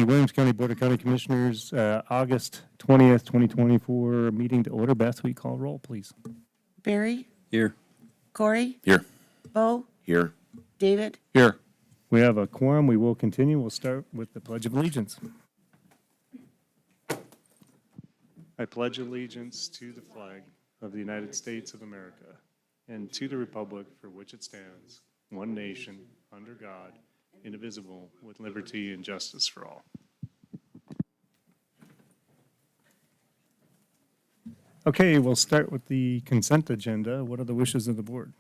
the Williams County Board of County Commissioners, August 20th, 2024 meeting to order. Beth, will you call roll, please? Barry, Here. Corey, Here. Bo, Here. David. Here. We have a quorum. We will continue. We'll start with the Pledge of Allegiance. I pledge allegiance to the flag of the United States of America and to the republic for which it stands, one nation, under God, indivisible, with liberty and justice for all. Okay, we'll start with the consent agenda. What are the wishes of the board?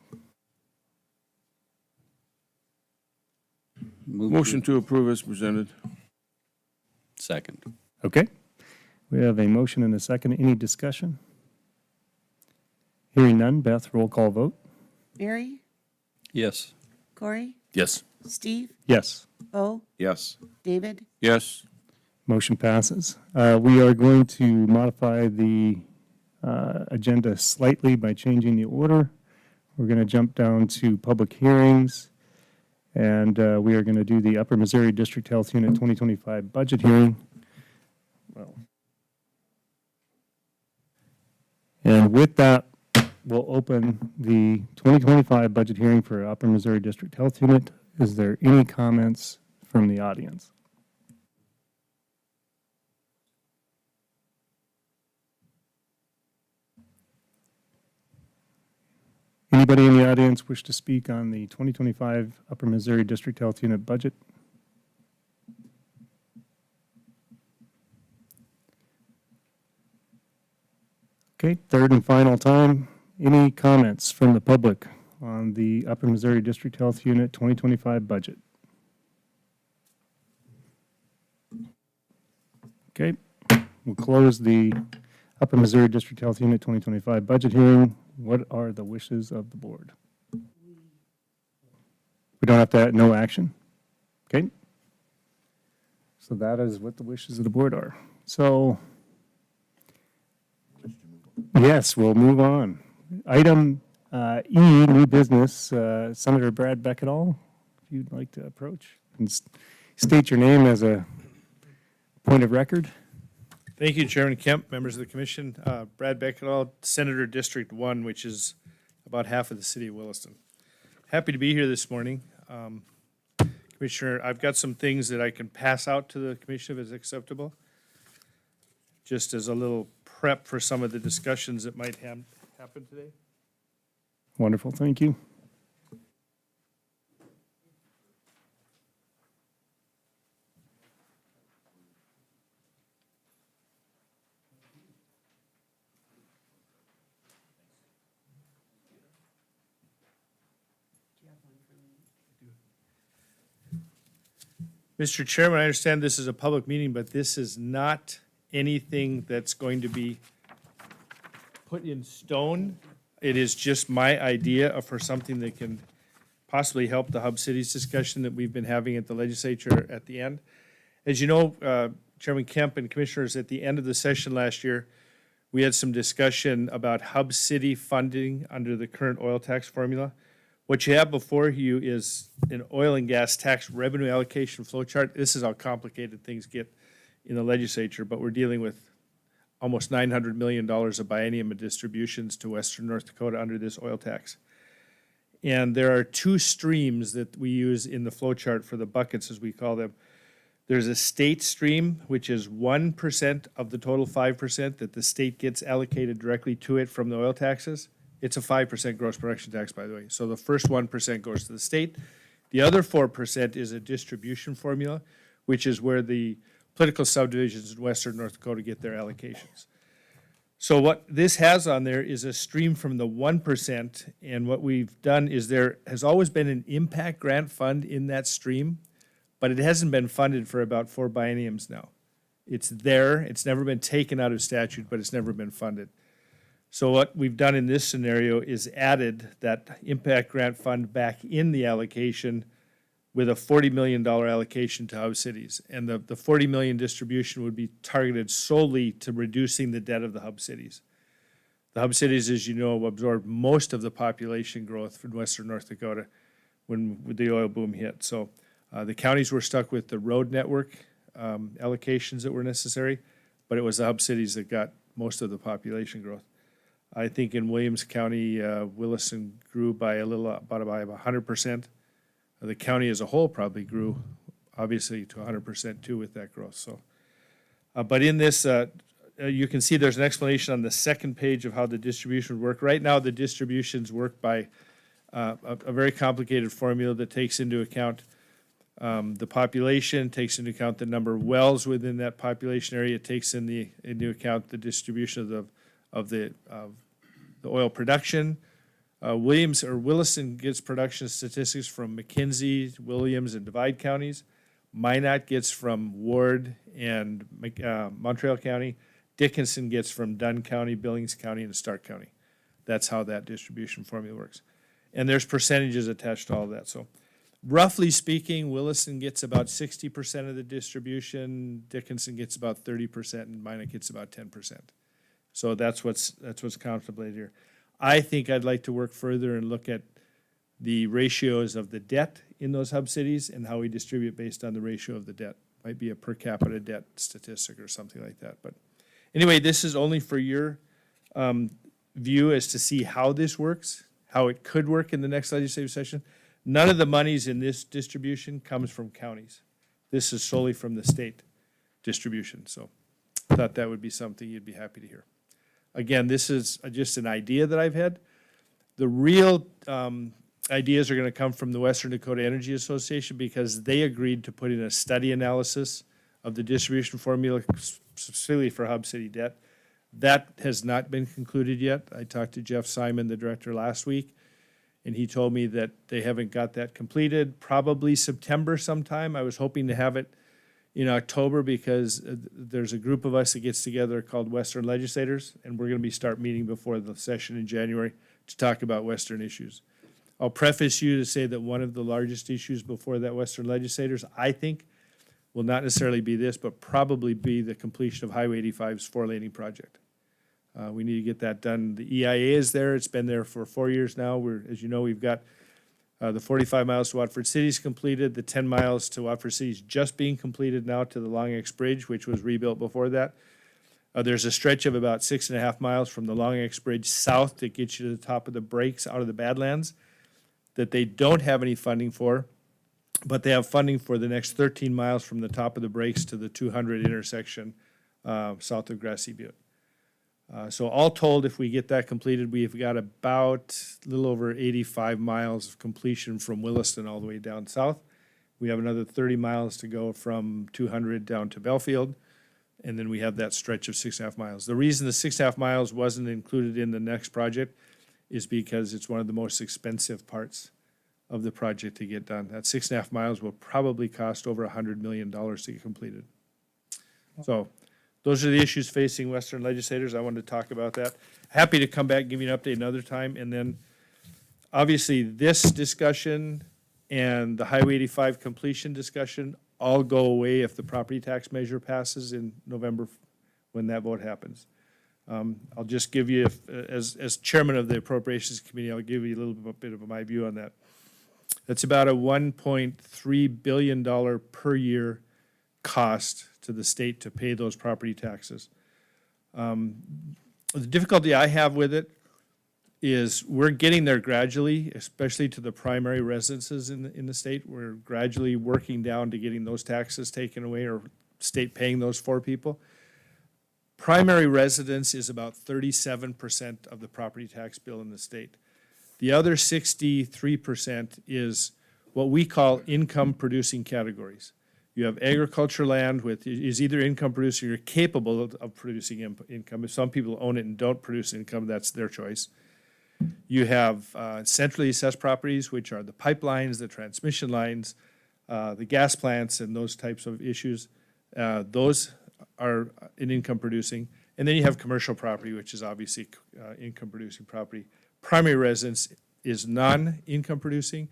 Motion to approve as presented. Second. Okay. We have a motion and a second. Any discussion? Hearing none. Beth, roll call vote. Barry, Yes. Corey, Yes. Steve, Yes. Bo, Yes. David. Yes. Motion passes. We are going to modify the agenda slightly by changing the order. We're going to jump down to public hearings, and we are going to do the Upper Missouri District Health Unit 2025 budget hearing. Well, and with that, we'll open the 2025 budget hearing for Upper Missouri District Health Unit. Is there any comments from the audience? Anybody in the audience wish to speak on the 2025 Upper Missouri District Health Unit budget? Okay, third and final time. Any comments from the public on the Upper Missouri District Health Unit 2025 budget? Okay, we'll close the Upper Missouri District Health Unit 2025 budget hearing. What are the wishes of the board? We don't have to, no action? Okay. So that is what the wishes of the board are. So, yes, we'll move on. Item E, new business, Senator Brad Beckedahl, if you'd like to approach and state your name as a point of record. Thank you, Chairman Kemp, members of the commission. Brad Beckedahl, Senator District 1, which is about half of the city of Williston. Happy to be here this morning. Commissioner, I've got some things that I can pass out to the commission if it's acceptable, just as a little prep for some of the discussions that might happen today. Wonderful, thank you. Mr. Chairman, I understand this is a public meeting, but this is not anything that's going to be put in stone. It is just my idea for something that can possibly help the Hub Cities discussion that we've been having at the legislature at the end. As you know, Chairman Kemp and commissioners, at the end of the session last year, we had some discussion about Hub City funding under the current oil tax formula. What you have before you is an oil and gas tax revenue allocation flow chart. This is how complicated things get in the legislature, but we're dealing with almost $900 million of biennium of distributions to Western North Dakota under this oil tax. And there are two streams that we use in the flow chart for the buckets, as we call them. There's a state stream, which is 1% of the total 5% that the state gets allocated directly to it from the oil taxes. It's a 5% gross production tax, by the way. So the first 1% goes to the state. The other 4% is a distribution formula, which is where the political subdivisions in Western North Dakota get their allocations. So what this has on there is a stream from the 1%, and what we've done is there has always been an impact grant fund in that stream, but it hasn't been funded for about 4 bienniums now. It's there, it's never been taken out of statute, but it's never been funded. So what we've done in this scenario is added that impact grant fund back in the allocation with a $40 million allocation to Hub Cities. And the $40 million distribution would be targeted solely to reducing the debt of the Hub Cities. The Hub Cities, as you know, absorbed most of the population growth from Western North Dakota when the oil boom hit. So the counties were stuck with the road network allocations that were necessary, but it was the hub cities that got most of the population growth. I think in Williams County, Williston grew by about 100%. The county as a whole probably grew, obviously, to 100% too with that growth. So, but in this, you can see there's an explanation on the second page of how the distribution would work. Right now, the distributions work by a very complicated formula that takes into account the population, takes into account the number of wells within that population area, takes into account the distribution of the oil production. Williston gets production statistics from McKinsey, Williams, and Divide counties. Minot gets from Ward and Montreal County. Dickinson gets from Dunn County, Billings County, and Stark County. That's how that distribution formula works. And there's percentages attached to all of that. So roughly speaking, Williston gets about 60% of the distribution, Dickinson gets about 30%, and Minot gets about 10%. So that's what's contemplated here. I think I'd like to work further and look at the ratios of the debt in those hub cities and how we distribute based on the ratio of the debt. Might be a per capita debt statistic or something like that. But anyway, this is only for your view as to see how this works, how it could work in the next legislative session. None of the monies in this distribution comes from counties. This is solely from the state distribution. So I thought that would be something you'd be happy to hear. Again, this is just an idea that I've had. The real ideas are going to come from the Western Dakota Energy Association because they agreed to put in a study analysis of the distribution formula specifically for hub city debt. That has not been concluded yet. I talked to Jeff Simon, the director, last week, and he told me that they haven't got that completed. Probably September sometime. I was hoping to have it in October because there's a group of us that gets together called Western Legislators, and we're going to start meeting before the session in January to talk about Western issues. I'll preface you to say that one of the largest issues before that Western Legislators, I think, will not necessarily be this, but probably be the completion of Highway 85's four-laning project. We need to get that done. The EIA is there. It's been there for 4 years now. As you know, we've got the 45 miles to Watford City is completed. The 10 miles to Watford City is just being completed now to the Long X Bridge, which was rebuilt before that. There's a stretch of about 6.5 miles from the Long X Bridge south that gets you to the top of the breaks out of the Badlands that they don't have any funding for, but they have funding for the next 13 miles from the top of the breaks to the 200 intersection south of Grassy Butte. So all told, if we get that completed, we've got about a little over 85 miles of completion from Williston all the way down south. We have another 30 miles to go from 200 down to Belfield, and then we have that stretch of 6.5 miles. The reason the 6.5 miles wasn't included in the next project is because it's one of the most expensive parts of the project to get done. That 6.5 miles will probably cost over $100 million to get completed. So those are the issues facing Western legislators. I wanted to talk about that. Happy to come back and give you an update another time. And then, obviously, this discussion and the Highway 85 completion discussion all go away if the property tax measure passes in November when that vote happens. I'll just give you, as chairman of the Appropriations Committee, I'll give you a little bit of my view on that. That's about a $1.3 billion per year cost to the state to pay those property taxes. The difficulty I have with it is we're getting there gradually, especially to the primary residences in the state. We're gradually working down to getting those taxes taken away or state paying those for people. Primary residence is about 37% of the property tax bill in the state. The other 63% is what we call income-producing categories. You have agriculture land which is either income producing or capable of producing income. If some people own it and don't produce income, that's their choice. You have centrally assessed properties, which are the pipelines, the transmission lines, the gas plants, and those types of issues. Those are in income producing. And then you have commercial property, which is obviously income producing property. Primary residence is non-income producing.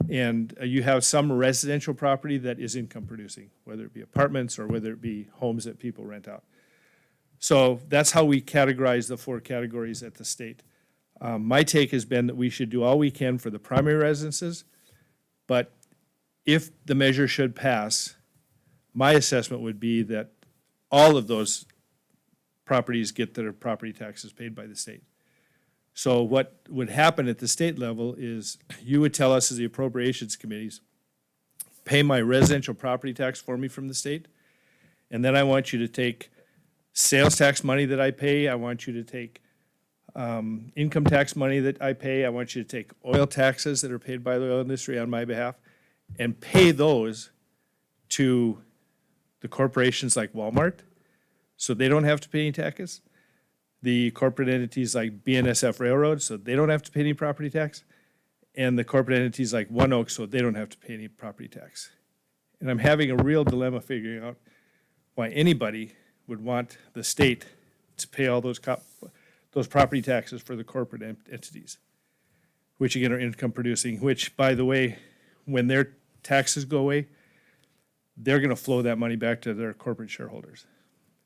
And you have some residential property that is income producing, whether it be apartments or whether it be homes that people rent out. So that's how we categorize the four categories at the state. My take has been that we should do all we can for the primary residences, but if the measure should pass, my assessment would be that all of those properties get their property taxes paid by the state. So what would happen at the state level is you would tell us as the appropriations committees, pay my residential property tax for me from the state, and then I want you to take sales tax money that I pay, I want you to take income tax money that I pay, I want you to take oil taxes that are paid by the oil industry on my behalf, and pay those to the corporations like Walmart, so they don't have to pay any taxes. The corporate entities like BNSF Railroad, so they don't have to pay any property tax. And the corporate entities like One Oak, so they don't have to pay any property tax. And I'm having a real dilemma figuring out why anybody would want the state to pay all those property taxes for the corporate entities, which again are income producing, which, by the way, when their taxes go away, they're going to flow that money back to their corporate shareholders.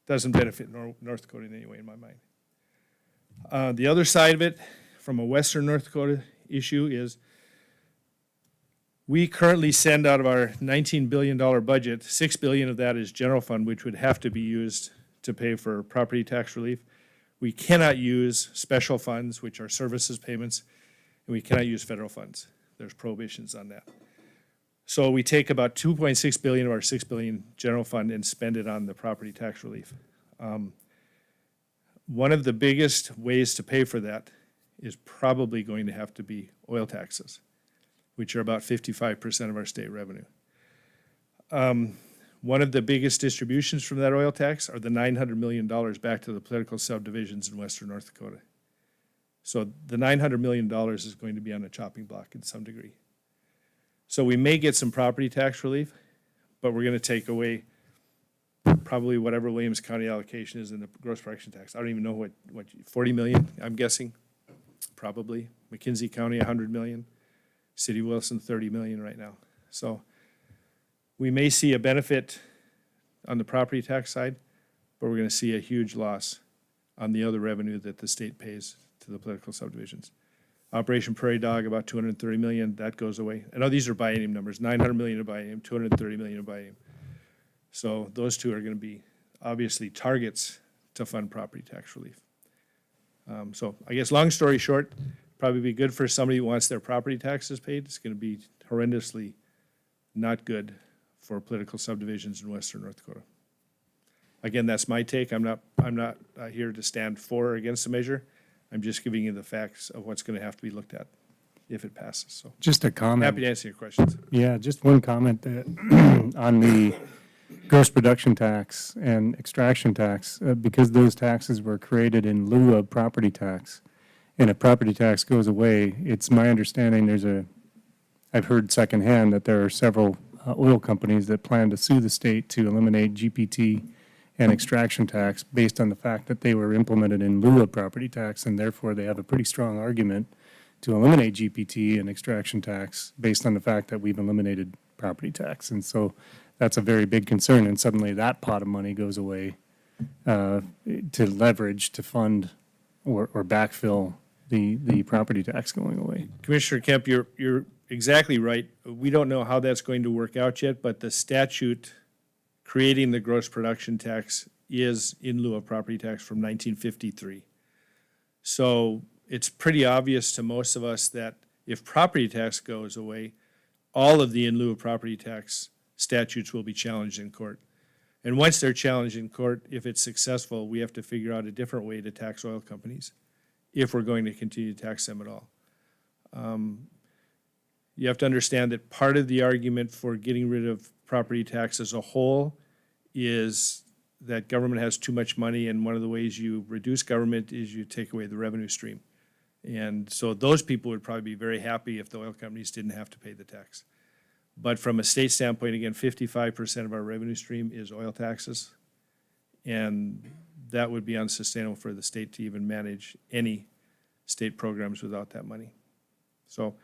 Doesn't benefit North Dakota in any way, in my mind. The other side of it, from a Western North Dakota issue, is we currently send out of our $19 billion budget, $6 billion of that is general fund, which would have to be used to pay for property tax relief. We cannot use special funds, which are services payments, and we cannot use federal funds. There's prohibitions on that. So we take about $2.6 billion of our $6 billion general fund and spend it on the property tax relief. One of the biggest ways to pay for that is probably going to have to be oil taxes, which are about 55% of our state revenue. One of the biggest distributions from that oil tax are the $900 million back to the political subdivisions in western North Dakota. So the $900 million is going to be on a chopping block in some degree. So we may get some property tax relief, but we're going to take away probably whatever Williams County allocation is in the gross production tax. I don't even know what 40 million, I'm guessing, probably. McKinsey County, 100 million. City of Wilson, 30 million right now. So we may see a benefit on the property tax side, but we're going to see a huge loss on the other revenue that the state pays to the political subdivisions. Operation Prairie Dog, about 230 million, that goes away. I know these are biennium numbers, 900 million a biennium, 230 million a biennium. So those two are going to be obviously targets to fund property tax relief. So I guess long story short, probably be good for somebody who wants their property taxes paid. It's going to be horrendously not good for political subdivisions in western North Dakota. Again, that's my take. I'm not here to stand for or against the measure. I'm just giving you the facts of what's going to have to be looked at if it passes. So Just a comment. happy to answer your questions. Yeah, just one comment that on the gross production tax and extraction tax, because those taxes were created in lieu of property tax, and if property tax goes away, it's my understanding I've heard secondhand that there are several oil companies that plan to sue the state to eliminate GPT and extraction tax based on the fact that they were implemented in lieu of property tax, and therefore they have a pretty strong argument to eliminate GPT and extraction tax based on the fact that we've eliminated property tax. And so that's a very big concern, and suddenly that pot of money goes away to leverage to fund or backfill the property tax going away. Commissioner Kemp, you're exactly right. We don't know how that's going to work out yet, but the statute creating the gross production tax is in lieu of property tax from 1953. So it's pretty obvious to most of us that if property tax goes away, all of the in lieu of property tax statutes will be challenged in court. And once they're challenged in court, if it's successful, we have to figure out a different way to tax oil companies if we're going to continue to tax them at all. You have to understand that part of the argument for getting rid of property tax as a whole is that government has too much money, and one of the ways you reduce government is you take away the revenue stream. And so those people would probably be very happy if the oil companies didn't have to pay the tax. But from a state standpoint, again, 55% of our revenue stream is oil taxes, and that would be unsustainable for the state to even manage any state programs without that money. So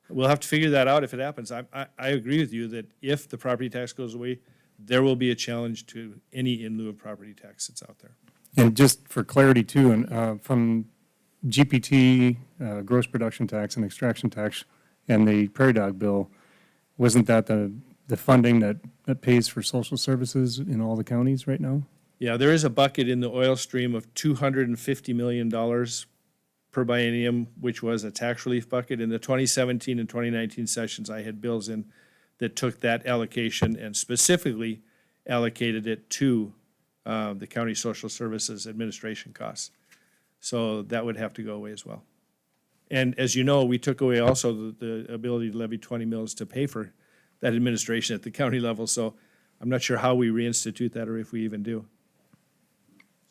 we'll have to figure that out if it happens. I agree with you that if the property tax goes away, there will be a challenge to any in lieu of property tax that's out there. And just for clarity too, and from GPT, gross production tax and extraction tax, and the Prairie Dog bill, wasn't that the the funding that pays for social services in all the counties right now? Yeah, there is a bucket in the oil stream of $250 million per biennium, which was a tax relief bucket. In the 2017 and 2019 sessions, I had bills in that took that allocation and specifically allocated it to the county social services administration costs. So that would have to go away as well. And as you know, we took away also the ability to levy 20 mills to pay for that administration at the county level. So I'm not sure how we reinstitute that or if we even do.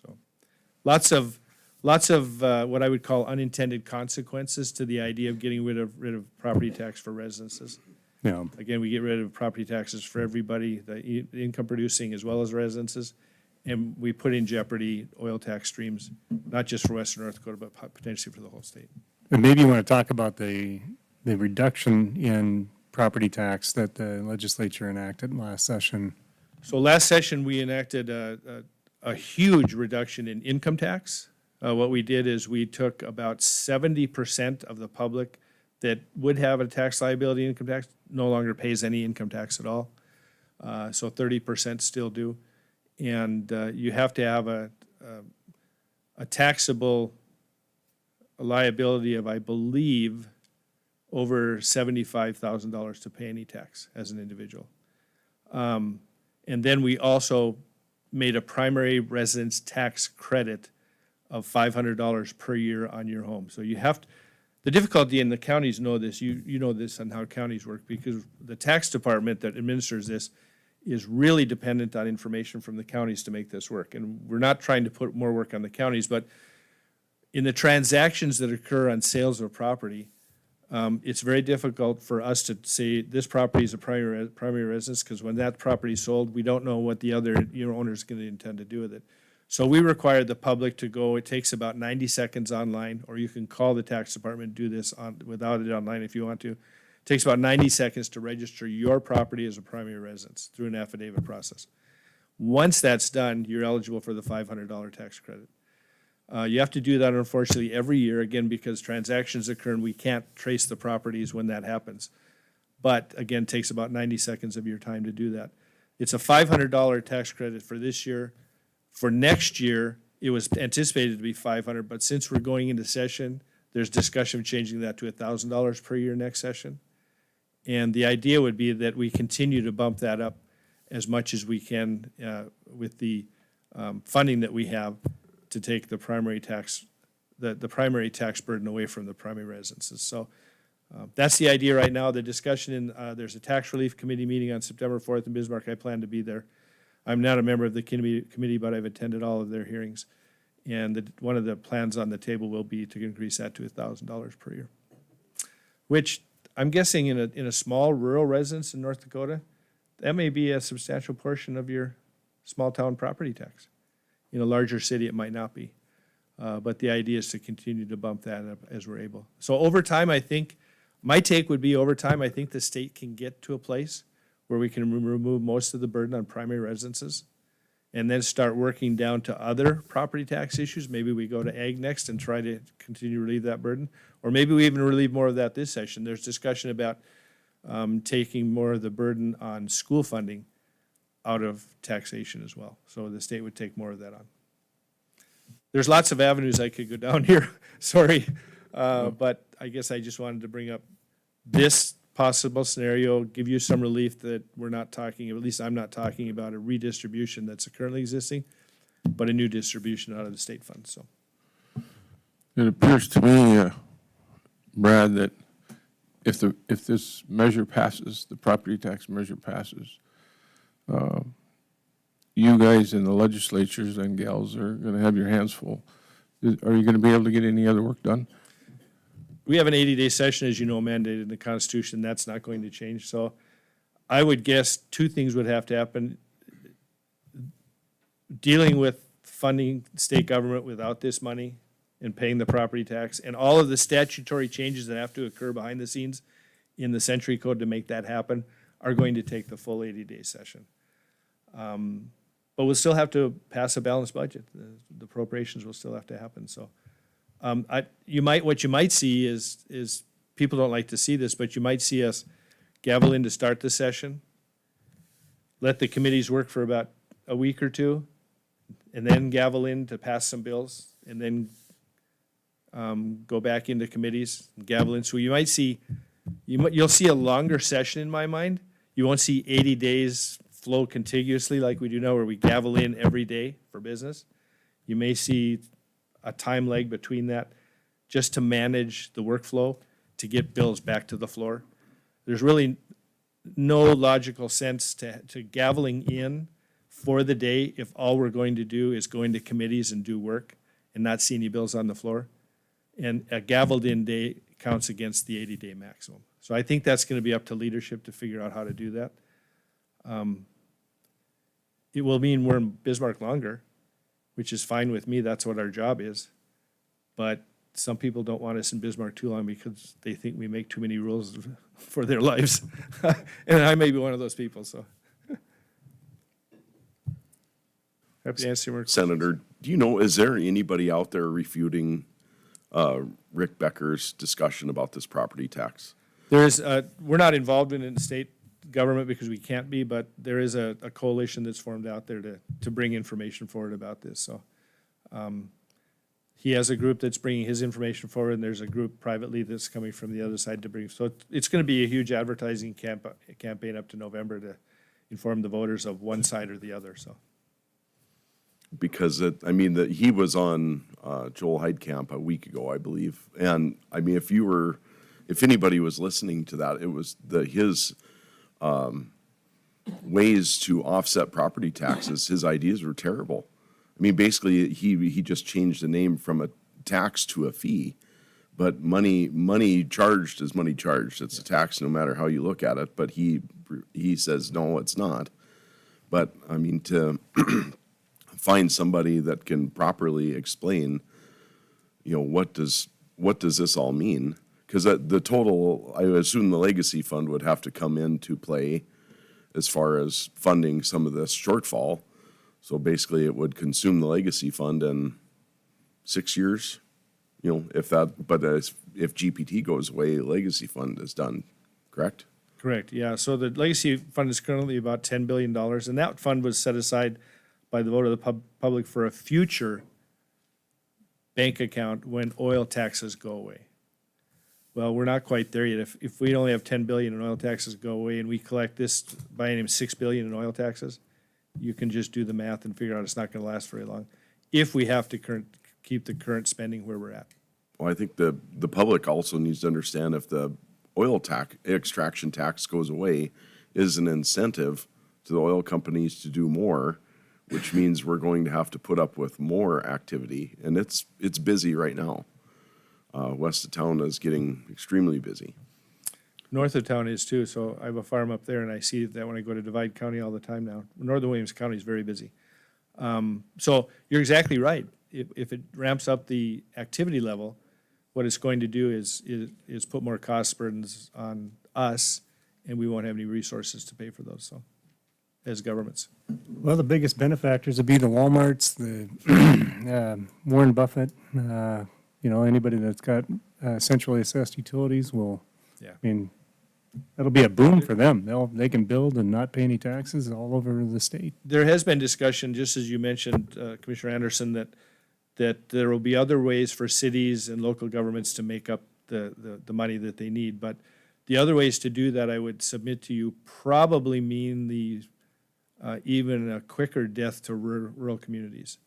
So lots of what I would call unintended consequences to the idea of getting rid of property tax for residences. Yeah. Again, we get rid of property taxes for everybody, the income producing as well as residences. And we put in jeopardy oil tax streams, not just for Western North Dakota, but potentially for the whole state. And maybe you want to talk about the reduction in property tax that the legislature enacted last session. So last session, we enacted a huge reduction in income tax. What we did is we took about 70% of the public that would have a tax liability income tax, no longer pays any income tax at all. So 30% still do. And you have to have a taxable liability of, I believe, over $75,000 to pay any tax as an individual. And then we also made a primary residence tax credit of $500 per year on your home. So you have to, the difficulty, and the counties know this, you know this on how counties work, because the tax department that administers this is really dependent on information from the counties to make this work. And we're not trying to put more work on the counties, but in the transactions that occur on sales of property, it's very difficult for us to say this property is a primary residence, because when that property is sold, we don't know what the other owner is going to intend to do with it. So we require the public to go, it takes about 90 seconds online, or you can call the tax department, do this without it online if you want to. It takes about 90 seconds to register your property as a primary residence through an affidavit process. Once that's done, you're eligible for the $500 tax credit. You have to do that, unfortunately, every year, again, because transactions occur and we can't trace the properties when that happens. But again, it takes about 90 seconds of your time to do that. It's a $500 tax credit for this year. For next year, it was anticipated to be $500, but since we're going into session, there's discussion of changing that to $1,000 per year next session. And the idea would be that we continue to bump that up as much as we can with the funding that we have to take the primary tax, the primary tax burden away from the primary residences. So that's the idea right now. The discussion there's a tax relief committee meeting on September 4th in Bismarck. I plan to be there. I'm not a member of the committee, but I've attended all of their hearings. And one of the plans on the table will be to increase that to $1,000 per year, which I'm guessing in a small rural residence in North Dakota, that may be a substantial portion of your small town property tax. In a larger city, it might not be. But the idea is to continue to bump that up as we're able. So over time, I think, my take would be over time, I think the state can get to a place where we can remove most of the burden on primary residences and then start working down to other property tax issues. Maybe we go to ag next and try to continue to relieve that burden. Or maybe we even relieve more of that this session. There's discussion about taking more of the burden on school funding out of taxation as well. So the state would take more of that on. There's lots of avenues I could go down here, sorry. But I guess I just wanted to bring up this possible scenario, give you some relief that we're not talking, at least I'm not talking about a redistribution that's currently existing, but a new distribution out of the state fund, so. It appears to me, Brad, that if this measure passes, the property tax measure passes, you guys in the legislatures and gals are going to have your hands full. Are you going to be able to get any other work done? We have an 80-day session, as you know, mandated in the Constitution. That's not going to change. So I would guess two things would have to happen. Dealing with funding state government without this money and paying the property tax and all of the statutory changes that have to occur behind the scenes in the Century Code to make that happen are going to take the full 80-day session. But we'll still have to pass a balanced budget. The appropriations will still have to happen. So what you might see is people don't like to see this, but you might see us gavel in to start the session let the committees work for about a week or two, and then gavel in to pass some bills, and then go back into committees, and gavel in. So you might see, you'll see a longer session in my mind. You won't see 80 days flow contiguously like we do now, where we gavel in every day for business. You may see a time lag between that, just to manage the workflow, to get bills back to the floor. There's really no logical sense to gaveling in for the day if all we're going to do is go into committees and do work and not see any bills on the floor. And a gavelled in day counts against the 80-day maximum. So I think that's going to be up to leadership to figure out how to do that. It will mean we're in Bismarck longer, which is fine with me. That's what our job is. But some people don't want us in Bismarck too long because they think we make too many rules for their lives. And I may be one of those people, so. Happy to answer more questions. Senator, do you know, is there anybody out there refuting Rick Becker's discussion about this property tax? There is, we're not involved in the state government because we can't be, but there is a coalition that's formed out there to bring information forward about this, so. He has a group that's bringing his information forward, and there's a group privately that's coming from the other side to bring. So it's going to be a huge advertising campaign up to November to inform the voters of one side or the other, so. Because he was on Joel Heidkamp a week ago, I believe. And I mean, if anybody was listening to that, it was his ways to offset property taxes. His ideas were terrible. I mean, basically, he just changed the name from a tax to a fee. But money charged is money charged. It's a tax no matter how you look at it. But he says, no, it's not. But, I mean, to find somebody that can properly explain, what does this all mean? Because the total, I assume the legacy fund would have to come into play as far as funding some of this shortfall. So basically, it would consume the legacy fund in 6 years, if that. But if GPT goes away, the legacy fund is done, correct? Correct, yeah. So the legacy fund is currently about $10 billion, and that fund was set aside by the vote of the public for a future bank account when oil taxes go away. Well, we're not quite there yet. If we only have $10 billion in oil taxes go away and we collect this biennium $6 billion in oil taxes, you can just do the math and figure out it's not going to last very long if we have to keep the current spending where we're at. Well, I think the public also needs to understand if the oil extraction tax goes away is an incentive to the oil companies to do more, which means we're going to have to put up with more activity. And it's busy right now. West of town is getting extremely busy. North of town is too, so I have a farm up there and I see that when I go to Divide County all the time now. Northern Williams County is very busy. So you're exactly right. If it ramps up the activity level, what it's going to do is put more cost burdens on us, and we won't have any resources to pay for those, so, as governments. Well, the biggest benefactors would be the Walmarts, the Warren Buffett, anybody that's got centrally assessed utilities will, Yeah. I mean, that'll be a boom for them. They can build and not pay any taxes all over the state. There has been discussion, just as you mentioned, Commissioner Anderson, that there will be other ways for cities and local governments to make up the money that they need. But the other ways to do that, I would submit to you, probably mean even a quicker death to rural communities.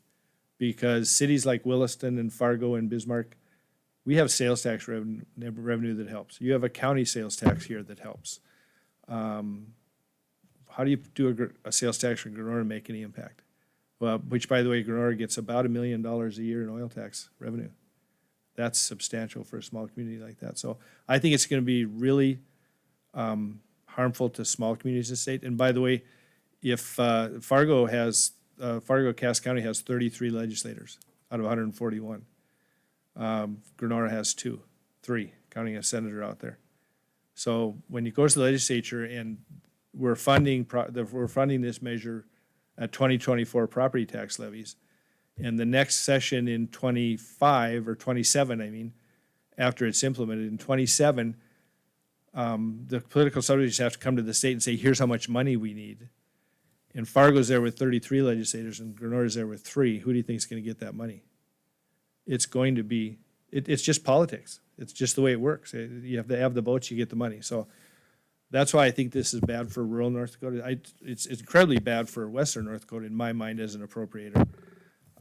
Because cities like Williston and Fargo and Bismarck, we have sales tax revenue that helps. You have a county sales tax here that helps. How do you do a sales tax for Grenora and make any impact? Well, which, by the way, Grenora gets about $1 million a year in oil tax revenue. That's substantial for a small community like that. So I think it's going to be really harmful to small communities in the state. And by the way, if Fargo, Cass County has 33 legislators out of 141. Grenora has 3, counting a senator out there. So when you go to the legislature and we're funding this measure at 2024 property tax levies, and the next session in 25 or 27, after it's implemented in 27, the political subdivisions have to come to the state and say, here's how much money we need. and Fargo's there with 33 legislators and Grenora's there with 3, who do you think is going to get that money? It's going to be, it's just politics. It's just the way it works. You have to have the votes, you get the money. So that's why I think this is bad for rural North Dakota. It's incredibly bad for western North Dakota in my mind as an appropriator.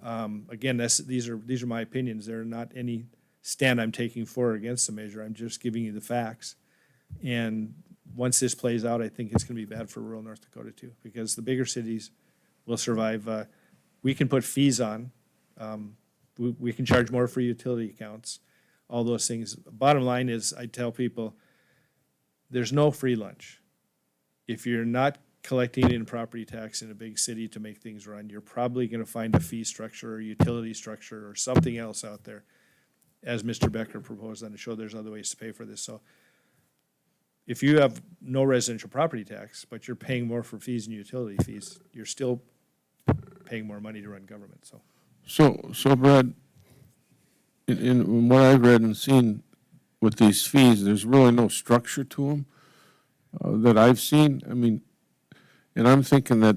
Again, these are my opinions. They're not any stand I'm taking for or against the measure. I'm just giving you the facts. And once this plays out, I think it's going to be bad for rural North Dakota too, because the bigger cities will survive. We can put fees on. We can charge more for utility accounts, all those things. Bottom line is, I tell people, there's no free lunch. If you're not collecting in property tax in a big city to make things run, you're probably going to find a fee structure or utility structure or something else out there. As Mr. Becker proposed on the show, there's other ways to pay for this. So if you have no residential property tax, but you're paying more for fees and utility fees, you're still paying more money to run government, so. So Brad, in what I've read and seen with these fees, there's really no structure to them that I've seen. I mean, and I'm thinking that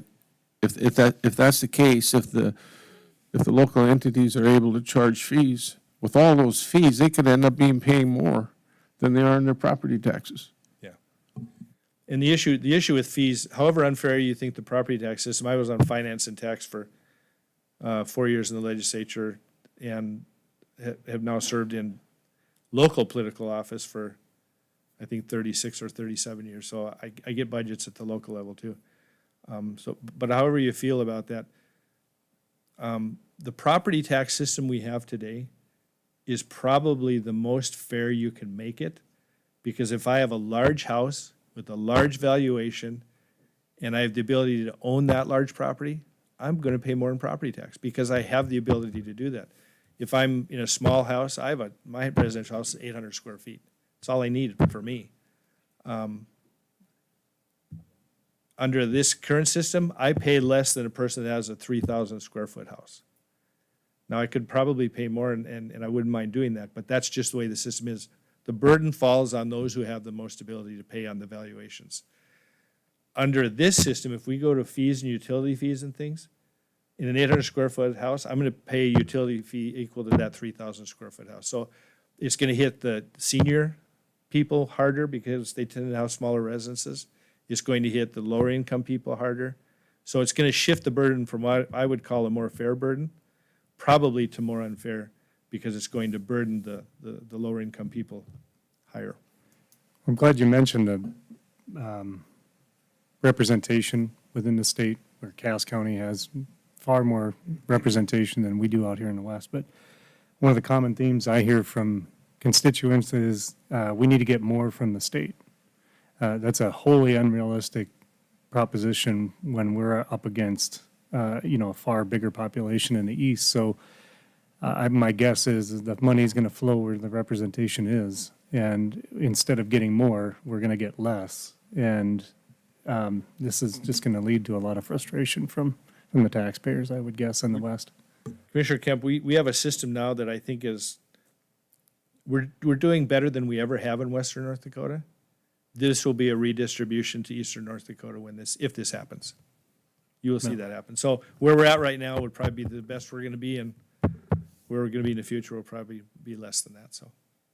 if that's the case, if the local entities are able to charge fees, with all those fees, they could end up paying more than they are in their property taxes. Yeah. And the issue with fees, however unfair you think the property tax system, I was on finance and tax for 4 years in the legislature and have now served in local political office for, I think, 36 or 37 years. So I get budgets at the local level too. But however you feel about that, the property tax system we have today is probably the most fair you can make it, because if I have a large house with a large valuation and I have the ability to own that large property, I'm going to pay more in property tax because I have the ability to do that. If I'm in a small house, my residential house is 800 square feet. That's all I need for me. Under this current system, I pay less than a person that has a 3,000 square foot house. Now, I could probably pay more, and I wouldn't mind doing that, but that's just the way the system is. The burden falls on those who have the most ability to pay on the valuations. Under this system, if we go to fees and utility fees and things, in an 800 square foot house, I'm going to pay a utility fee equal to that 3,000 square foot house. So it's going to hit the senior people harder because they tend to have smaller residences. It's going to hit the lower income people harder. So it's going to shift the burden from what I would call a more fair burden, probably to more unfair, because it's going to burden the lower income people higher. I'm glad you mentioned the representation within the state, where Cass County has far more representation than we do out here in the West. But one of the common themes I hear from constituents is we need to get more from the state. That's a wholly unrealistic proposition when we're up against, a far bigger population in the East. So my guess is that money is going to flow where the representation is. And instead of getting more, we're going to get less. And this is just going to lead to a lot of frustration from the taxpayers, I would guess, in the West. Commissioner Kemp, we have a system now that I think is, we're doing better than we ever have in western North Dakota. This will be a redistribution to eastern North Dakota if this happens. You will see that happen. So where we're at right now would probably be the best we're going to be, and where we're going to be in the future will probably be less than that. So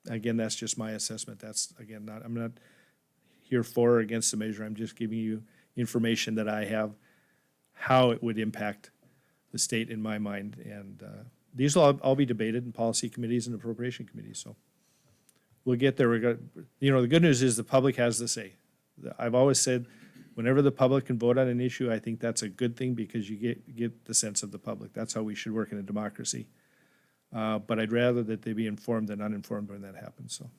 again, that's just my assessment. That's, again, I'm not here for or against the measure. I'm just giving you information that I have, how it would impact the state in my mind. And these will all be debated in policy committees and appropriation committees. So we'll get there. The good news is the public has the say. I've always said, whenever the public can vote on an issue, I think that's a good thing because you get the sense of the public. That's how we should work in a democracy. But I'd rather that they be informed than uninformed when that happens. So,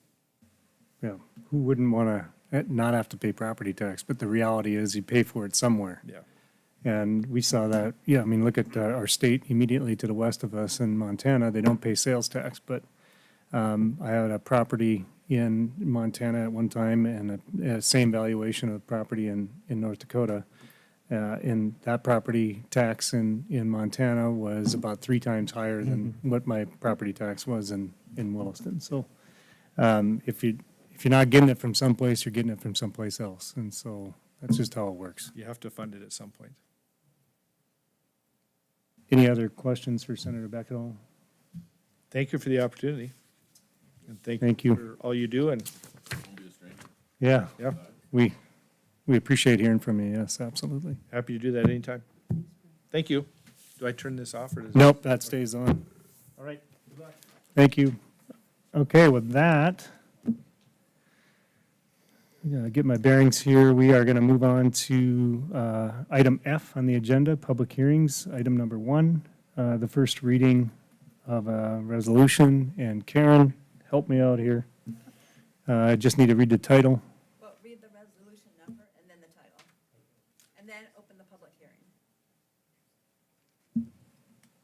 Yeah, who wouldn't want to not have to pay property tax? But the reality is you pay for it somewhere. yeah. And we saw that, look at our state immediately to the west of us in Montana. They don't pay sales tax, but I had a property in Montana at one time and a same valuation of property in North Dakota. And that property tax in Montana was about 3 times higher than what my property tax was in Williston. So if you're not getting it from someplace, you're getting it from someplace else. And so that's just how it works. You have to fund it at some point. Any other questions for Senator Beck at all? Thank you for the opportunity. And Thank you. for all you do, and Yeah, yeah, we appreciate hearing from you, yes, absolutely. happy to do that anytime. Thank you. Do I turn this off or does? Nope, that stays on. All right. Good luck. Thank you. Okay, with that, I'm gonna get my bearings here. We are gonna move on to item F on the agenda, public hearings, item number 1, the first reading of a resolution. And Karen, help me out here. I just need to read the title. Well, read the resolution number and then the title. And then open the public hearing.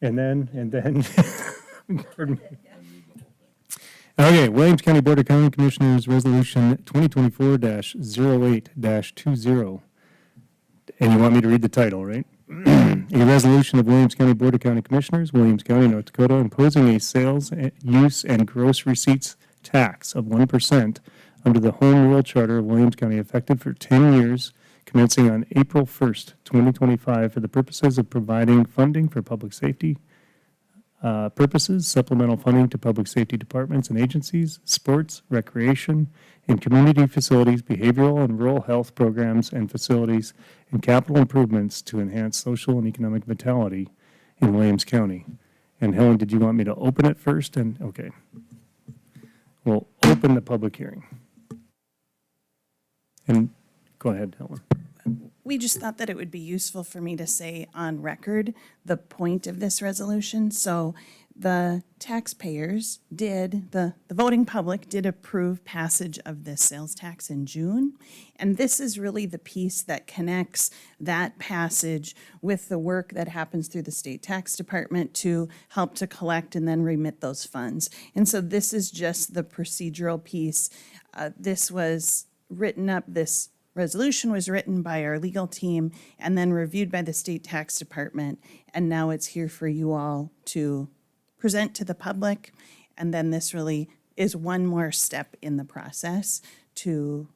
And then, pardon me. Okay, Williams County Board of County Commissioners, Resolution 2024-08-20. And you want me to read the title, right? A resolution of Williams County Board of County Commissioners, Williams County, North Dakota, imposing a sales, use, and gross receipts tax of 1% under the Home Rule Charter of Williams County, effective for 10 years, commencing on April 1st, 2025, for the purposes of providing funding for public safety purposes, supplemental funding to public safety departments and agencies, sports, recreation, and community facilities, behavioral and rural health programs and facilities, and capital improvements to enhance social and economic vitality in Williams County. And Helen, did you want me to open it first? And, okay. We'll open the public hearing. And go ahead, Helen. We just thought that it would be useful for me to say on record the point of this resolution. So the taxpayers did, the voting public did approve passage of this sales tax in June. And this is really the piece that connects that passage with the work that happens through the state tax department to help to collect and then remit those funds. And so this is just the procedural piece. This was written up, this resolution was written by our legal team and then reviewed by the state tax department. And now it's here for you all to present to the public. And then this really is one more step in the process to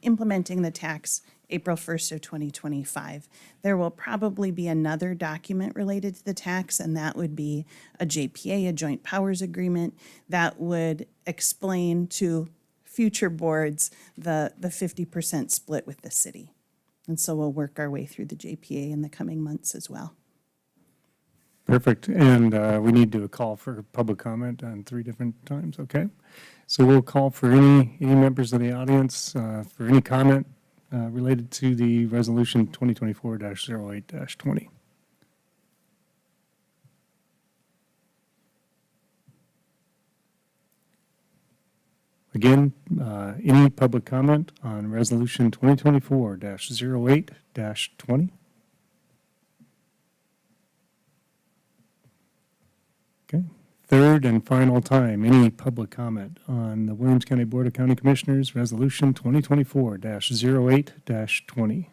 implementing the tax April 1st of 2025. There will probably be another document related to the tax, and that would be a JPA, a joint powers agreement, that would explain to future boards the 50% split with the city. And so we'll work our way through the JPA in the coming months as well. Perfect. And we need to do a call for public comment on 3 different times, okay? So we'll call for any members of the audience for any comment related to the resolution 2024-08-20. Again, any public comment on resolution 2024-08-20? Okay. Third and final time, any public comment on the Williams County Board of County Commissioners, resolution 2024-08-20?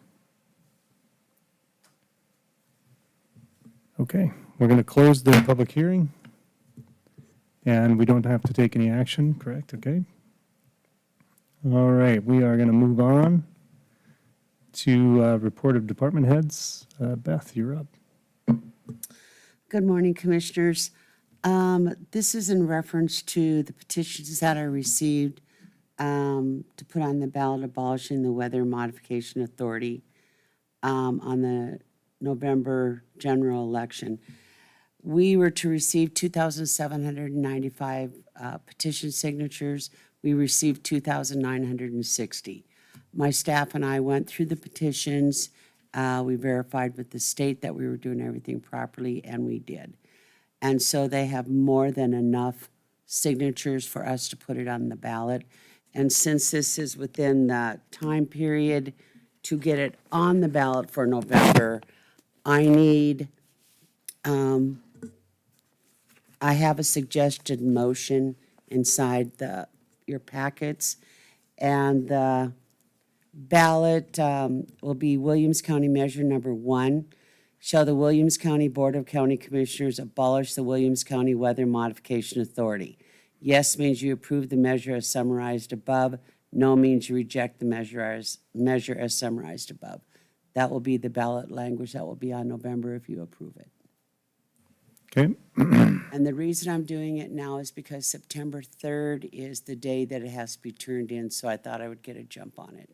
Okay, we're going to close the public hearing. And we don't have to take any action, correct? Okay. All right, we are going to move on to report of department heads. Beth, you're up. Good morning, Commissioners. This is in reference to the petitions that I received to put on the ballot abolishing the Weather Modification Authority on the November general election. We were to receive 2,795 petition signatures. We received 2,960. My staff and I went through the petitions. We verified with the state that we were doing everything properly, and we did. And so they have more than enough signatures for us to put it on the ballot. And since this is within the time period to get it on the ballot for November, I need, I have a suggested motion inside your packets. And the ballot will be Williams County Measure Number 1. Shall the Williams County Board of County Commissioners abolish the Williams County Weather Modification Authority? Yes means you approve the measure as summarized above. No means you reject the measure as summarized above. That will be the ballot language that will be on November if you approve it. Okay, And the reason I'm doing it now is because September 3rd is the day that it has to be turned in, so I thought I would get a jump on it.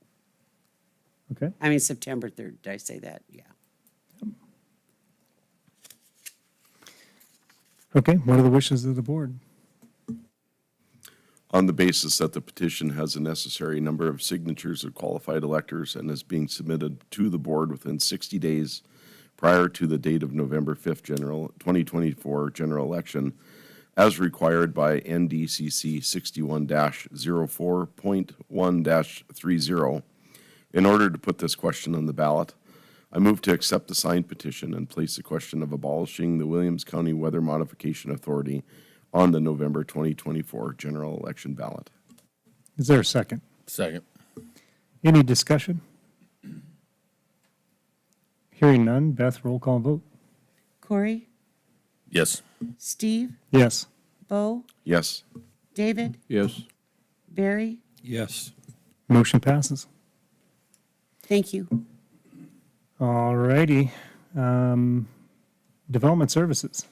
okay. I mean, September 3rd, did I say that? Yeah. Okay, what are the wishes of the board? On the basis that the petition has a necessary number of signatures of qualified electors and is being submitted to the board within 60 days prior to the date of November 5th 2024 general election, as required by NDCC 61-04.1-30, in order to put this question on the ballot, I move to accept the signed petition and place the question of abolishing the Williams County Weather Modification Authority on the November 2024 general election ballot. Is there a second? Second. Any discussion? Hearing none, Beth, roll call vote. Corey? Yes. Steve? Yes. Bo? Yes. David? Yes. Barry? Yes. Motion passes. Thank you. All righty. Development Services.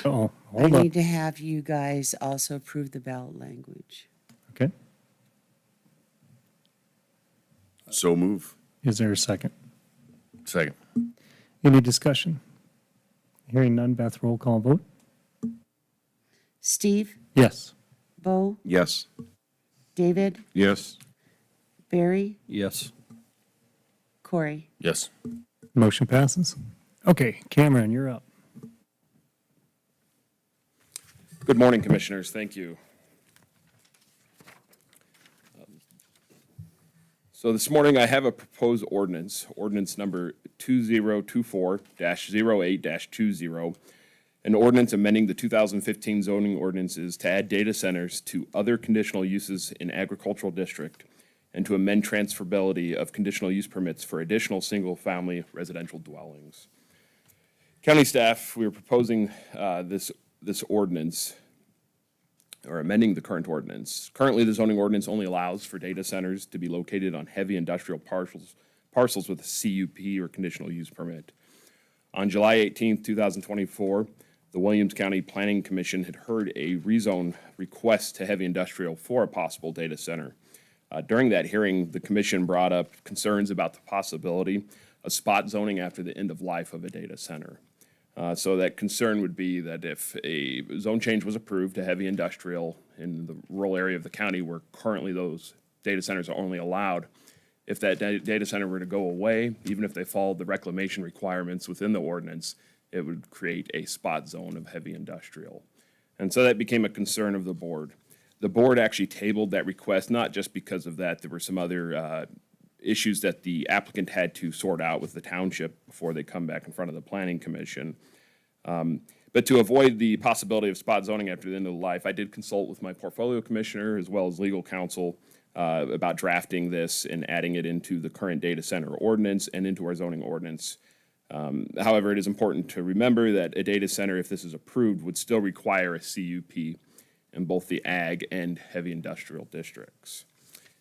Oh, I hold on. need to have you guys also approve the ballot language. Okay. So move. Is there a second? Second. Any discussion? Hearing none, Beth, roll call vote. Steve? Yes. Bo? Yes. David? Yes. Barry? Yes. Corey? Yes. Motion passes. Okay, Cameron, you're up. Good morning, Commissioners. Thank you. So this morning, I have a proposed ordinance number 2024-08-20, an ordinance amending the 2015 zoning ordinances to add data centers to other conditional uses in agricultural district and to amend transferability of conditional use permits for additional single-family residential dwellings. County staff, we are proposing this ordinance, or amending the current ordinance. Currently, the zoning ordinance only allows for data centers to be located on heavy industrial parcels with a CUP or conditional use permit. On July 18th, 2024, the Williams County Planning Commission had heard a rezone request to heavy industrial for a possible data center. During that hearing, the commission brought up concerns about the possibility of spot zoning after the end of life of a data center. So that concern would be that if a zone change was approved to heavy industrial in the rural area of the county where currently those data centers are only allowed, if that data center were to go away, even if they followed the reclamation requirements within the ordinance, it would create a spot zone of heavy industrial. And so that became a concern of the board. The board actually tabled that request, not just because of that. There were some other issues that the applicant had to sort out with the township before they come back in front of the planning commission. But to avoid the possibility of spot zoning after the end of life, I did consult with my portfolio commissioner as well as legal counsel about drafting this and adding it into the current data center ordinance and into our zoning ordinance. However, it is important to remember that a data center, if this is approved, would still require a CUP in both the ag and heavy industrial districts.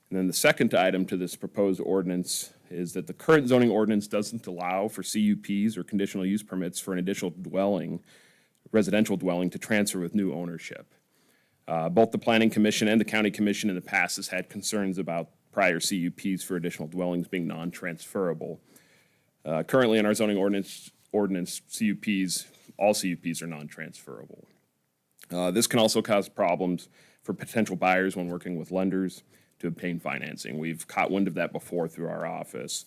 And then the second item to this proposed ordinance is that the current zoning ordinance doesn't allow for CUPs or conditional use permits for an additional dwelling, residential dwelling, to transfer with new ownership. Both the Planning Commission and the County Commission in the past has had concerns about prior CUPs for additional dwellings being non-transferable. Currently in our zoning ordinance CUPs, all CUPs are non-transferable. This can also cause problems for potential buyers when working with lenders to obtain financing. We've caught wind of that before through our office.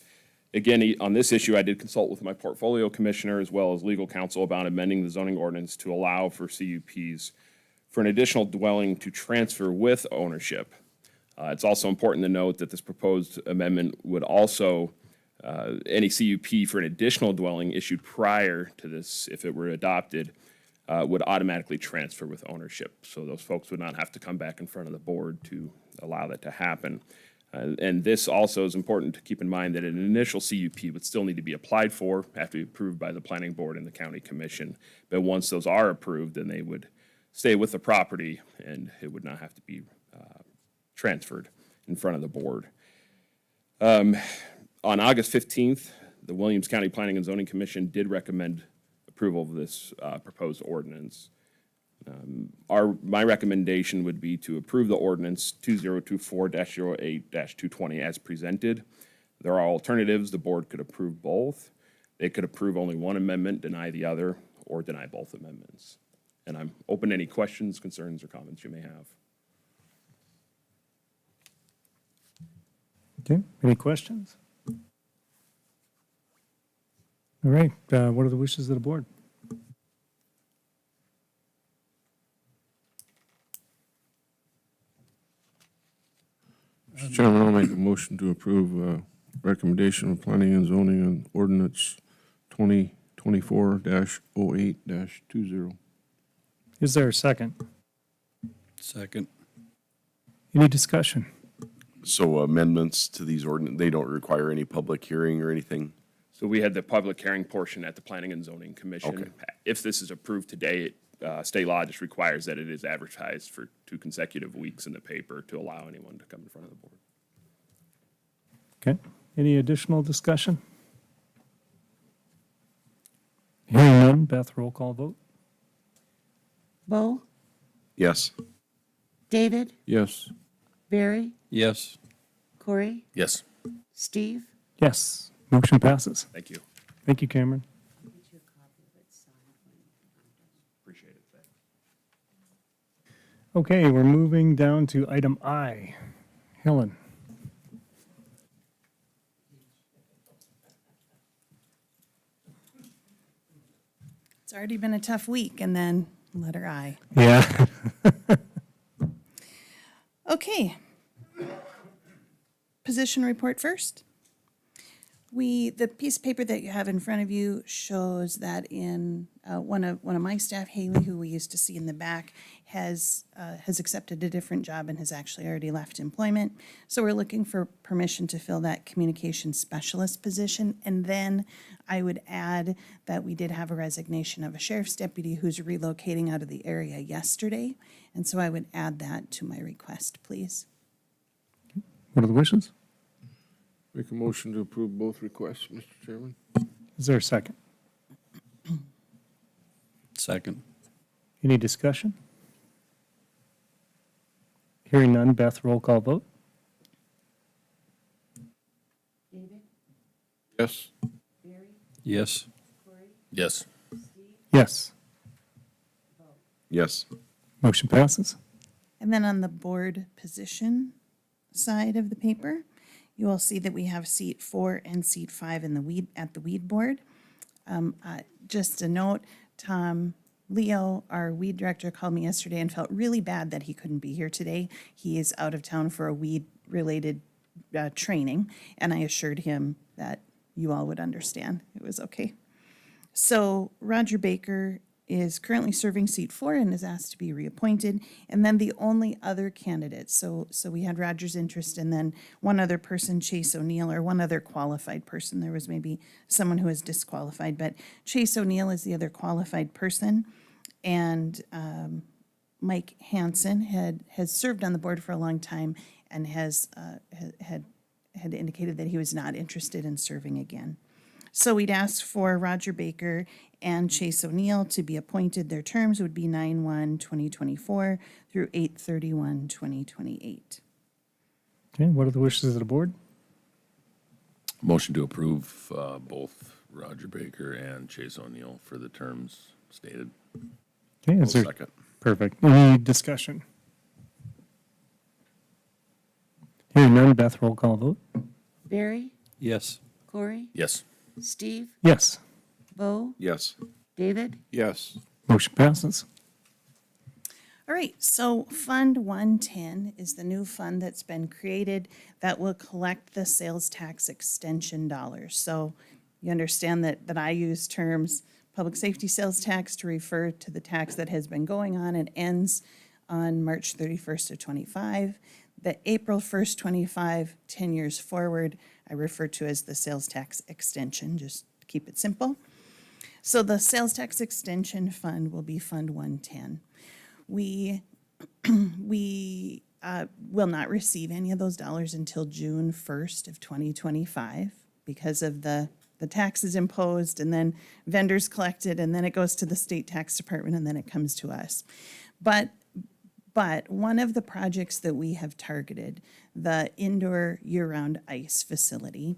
Again, on this issue, I did consult with my portfolio commissioner as well as legal counsel about amending the zoning ordinance to allow for CUPs for an additional dwelling to transfer with ownership. It's also important to note that this proposed amendment would also, any CUP for an additional dwelling issued prior to this, if it were adopted, would automatically transfer with ownership. So those folks would not have to come back in front of the board to allow that to happen. And this also is important to keep in mind that an initial CUP would still need to be applied for, have to be approved by the planning board and the county commission. But once those are approved, then they would stay with the property and it would not have to be transferred in front of the board. On August 15th, the Williams County Planning and Zoning Commission did recommend approval of this proposed ordinance. My recommendation would be to approve the ordinance 2024-08-220 as presented. There are alternatives. The board could approve both. They could approve only one amendment, deny the other, or deny both amendments. And I'm open to any questions, concerns, or comments you may have. Okay, any questions? All right, what are the wishes of the board? Mr. Chairman, I'll make a motion to approve recommendation of planning and zoning on ordinance 2024-08-20. Is there a second? Second. Any discussion? So amendments to these ordinance, they don't require any public hearing or anything? So we had the public hearing portion at the Planning and Zoning Commission. Okay. If this is approved today, state law just requires that it is advertised for 2 consecutive weeks in the paper to allow anyone to come in front of the board. Okay, any additional discussion? Hearing none, Beth, roll call vote? Bo, Yes. David, Yes. Barry, Yes. Corey, Yes. Steve? Yes, motion passes. Thank you. Thank you, Cameron. Appreciate it. Thanks. Okay, we're moving down to item I. Helen. It's already been a tough week, and then letter I. Yeah. Okay. Position report first. The piece of paper that you have in front of you shows that in, one of my staff, Haley, who we used to see in the back, has accepted a different job and has actually already left employment. So we're looking for permission to fill that communication specialist position. And then I would add that we did have a resignation of a sheriff's deputy who's relocating out of the area yesterday. And so I would add that to my request, please. What are the wishes? Make a motion to approve both requests, Mr. Chairman. Is there a second? Second. Any discussion? Hearing none, Beth, roll call vote? Yes. Yes. Yes. Yes, Yes. motion passes. And then on the board position side of the paper, you will see that we have seat 4 and seat 5 in the weed board. Just a note, Tom Leo, our weed director, called me yesterday and felt really bad that he couldn't be here today. He is out of town for a weed-related training, and I assured him that you all would understand. It was okay. So Roger Baker is currently serving seat 4 and is asked to be reappointed. And then the only other candidate, so we had Roger's interest and then one other person, Chase O'Neill, or one other qualified person. There was maybe someone who was disqualified, but Chase O'Neill is the other qualified person. And Mike Hansen has served on the board for a long time and had indicated that he was not interested in serving again. So we'd ask for Roger Baker and Chase O'Neill to be appointed. Their terms would be 9/1/2024 through 8/31/2028. Okay, what are the wishes of the board? Motion to approve both Roger Baker and Chase O'Neill for the terms stated. Okay, I'll is there, second. perfect. Any discussion? Hearing none, Beth, roll call vote? Barry, Yes. Corey, Yes. Steve, Yes, Bo, Yes. David? Yes. motion passes. All right, so Fund 110 is the new fund that's been created that will collect the sales tax extension dollars. So you understand that I use terms public safety sales tax to refer to the tax that has been going on and ends on March 31st of 25. The April 1st, 25, 10 years forward, I refer to as the sales tax extension, just to keep it simple. So the sales tax extension fund will be Fund 110. We will not receive any of those dollars until June 1st of 2025 because of the taxes imposed and then vendors collected, and then it goes to the state tax department, and then it comes to us. But one of the projects that we have targeted, the indoor year-round ice facility,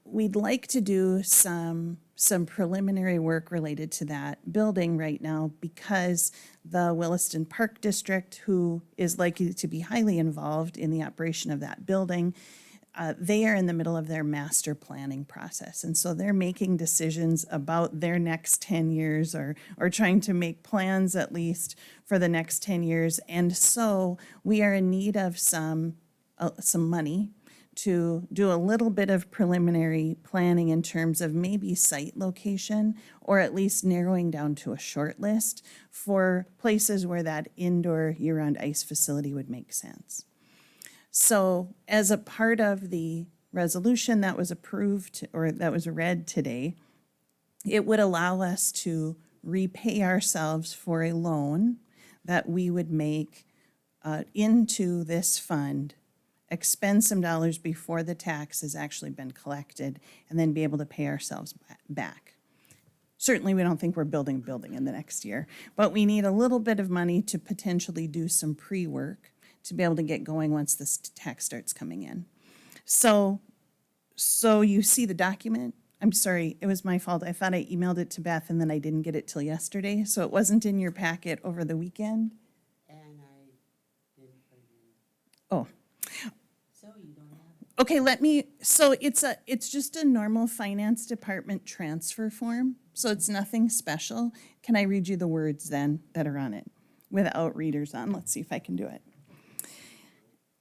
we'd like to do some preliminary work related to that building right now because the Williston Park District, who is likely to be highly involved in the operation of that building, they are in the middle of their master planning process. And so they're making decisions about their next 10 years or trying to make plans at least for the next 10 years. And so we are in need of some money to do a little bit of preliminary planning in terms of maybe site location, or at least narrowing down to a short list for places where that indoor year-round ice facility would make sense. So as a part of the resolution that was approved or that was read today, it would allow us to repay ourselves for a loan that we would make into this fund, expend some dollars before the tax has actually been collected, and then be able to pay ourselves back. Certainly, we don't think we're building a building in the next year, but we need a little bit of money to potentially do some pre-work to be able to get going once this tax starts coming in. So you see the document. I'm sorry, it was my fault. I thought I emailed it to Beth and then I didn't get it till yesterday, so it wasn't in your packet over the weekend. And I didn't put it in. Oh, So you don't have it. okay, so it's just a normal finance department transfer form, so it's nothing special. Can I read you the words then that are on it without readers on? Let's see if I can do it.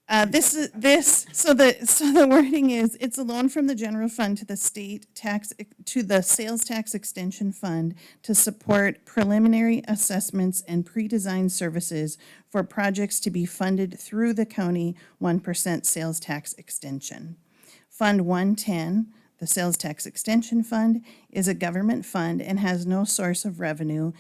So the wording is, it's a loan from the general fund to the sales tax extension fund to support preliminary assessments and pre-design services for projects to be funded through the county 1% sales tax extension. Fund 110, the sales tax extension fund, is a government fund and has no source of revenue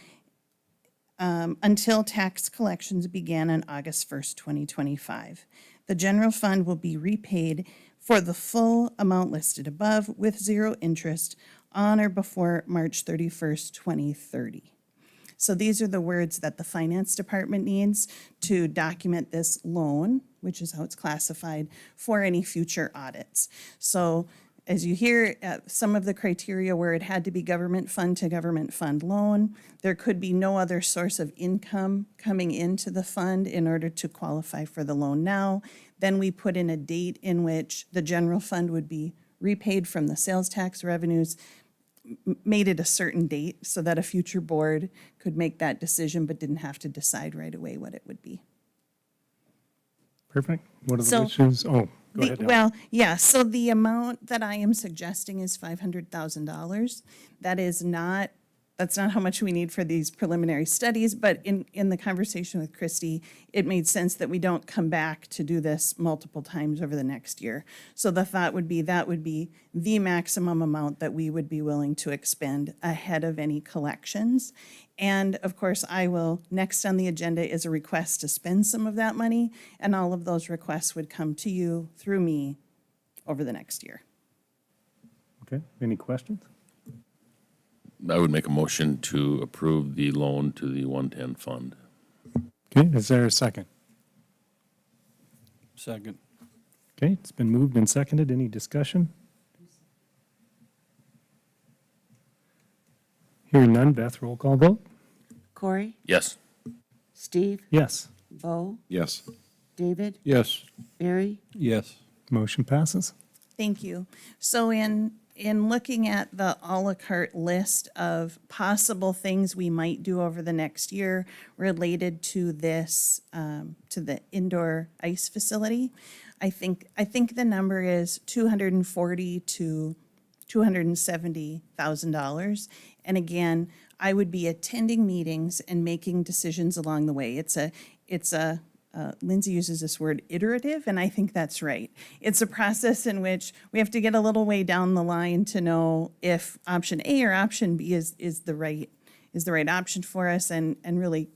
until tax collections began on August 1st, 2025. The general fund will be repaid for the full amount listed above with zero interest on or before March 31st, 2030. So these are the words that the finance department needs to document this loan, which is how it's classified, for any future audits. So as you hear, some of the criteria where it had to be government fund to government fund loan, there could be no other source of income coming into the fund in order to qualify for the loan now. Then we put in a date in which the general fund would be repaid from the sales tax revenues, made it a certain date so that a future board could make that decision but didn't have to decide right away what it would be. Perfect. What are the So- wishes? Oh, go ahead. Al. Well, yeah, so the amount that I am suggesting is $500,000. That's not how much we need for these preliminary studies, but in the conversation with Christy, it made sense that we don't come back to do this multiple times over the next year. So the thought would be that would be the maximum amount that we would be willing to expend ahead of any collections. And of course, next on the agenda is a request to spend some of that money, and all of those requests would come to you through me over the next year. Okay, any questions? I would make a motion to approve the loan to the 110 fund. Okay, is there a second? Second. Okay, it's been moved and seconded. Any discussion? Hearing none, Beth, roll call vote? Corey, Yes. Steve, Yes, Bo, Yes. David, Yes. Barry, Yes. motion passes. Thank you. So in looking at the à la carte list of possible things we might do over the next year related to this, to the indoor ice facility, I think the number is $240,000 to $270,000. And again, I would be attending meetings and making decisions along the way. It's a Lindsay uses this word iterative, and I think that's right. It's a process in which we have to get a little way down the line to know if option A or option B is the right option for us, and really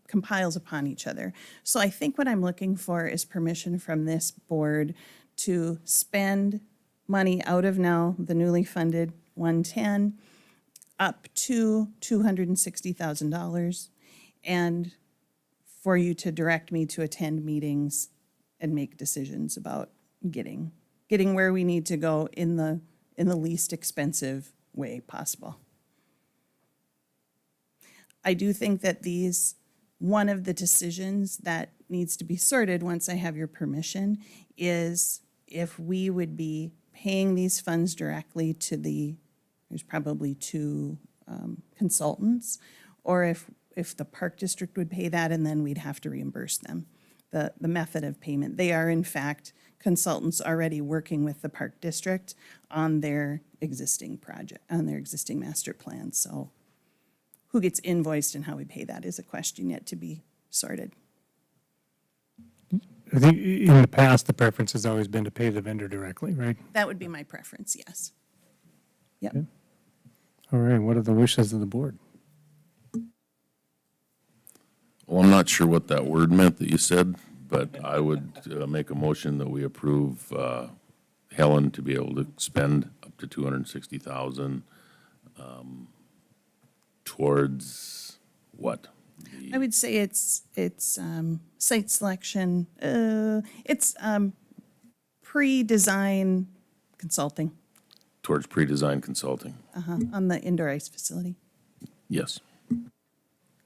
compiles upon each other. So I think what I'm looking for is permission from this board to spend money out of now the newly funded 110 up to $260,000, and for you to direct me to attend meetings and make decisions about getting where we need to go in the least expensive way possible. I do think that one of the decisions that needs to be sorted once I have your permission is if we would be paying these funds directly to there's probably two consultants, or if the park district would pay that and then we'd have to reimburse them. The method of payment. They are in fact consultants already working with the park district on their existing project, on their existing master plan. So who gets invoiced and how we pay that is a question yet to be sorted. I think in the past, the preference has always been to pay the vendor directly, right? That would be my preference, yes. Yep. Okay. All right, what are the wishes of the board? Well, I'm not sure what that word meant that you said, but I would make a motion that we approve Helen to be able to spend up to $260,000 towards what? I would say it's site selection, it's pre-design consulting Towards pre-design consulting. on the indoor ice facility. Yes.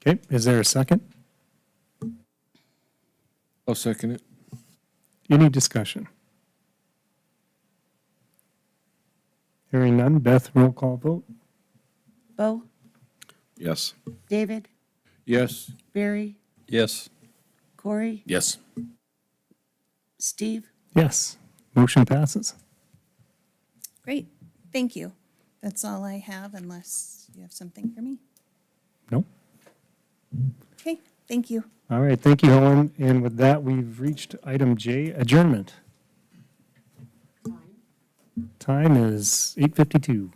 Okay, is there a second? I'll second it. Any discussion? Hearing none, Beth, roll call vote? Bo, Yes. David, Yes. Barry, Yes. Corey, Yes. Steve? Yes, motion passes. Great, thank you. That's all I have unless you have something for me. No? Okay, thank you. All right, thank you, Helen. And with that, we've reached item J, adjournment. Time is 8:52.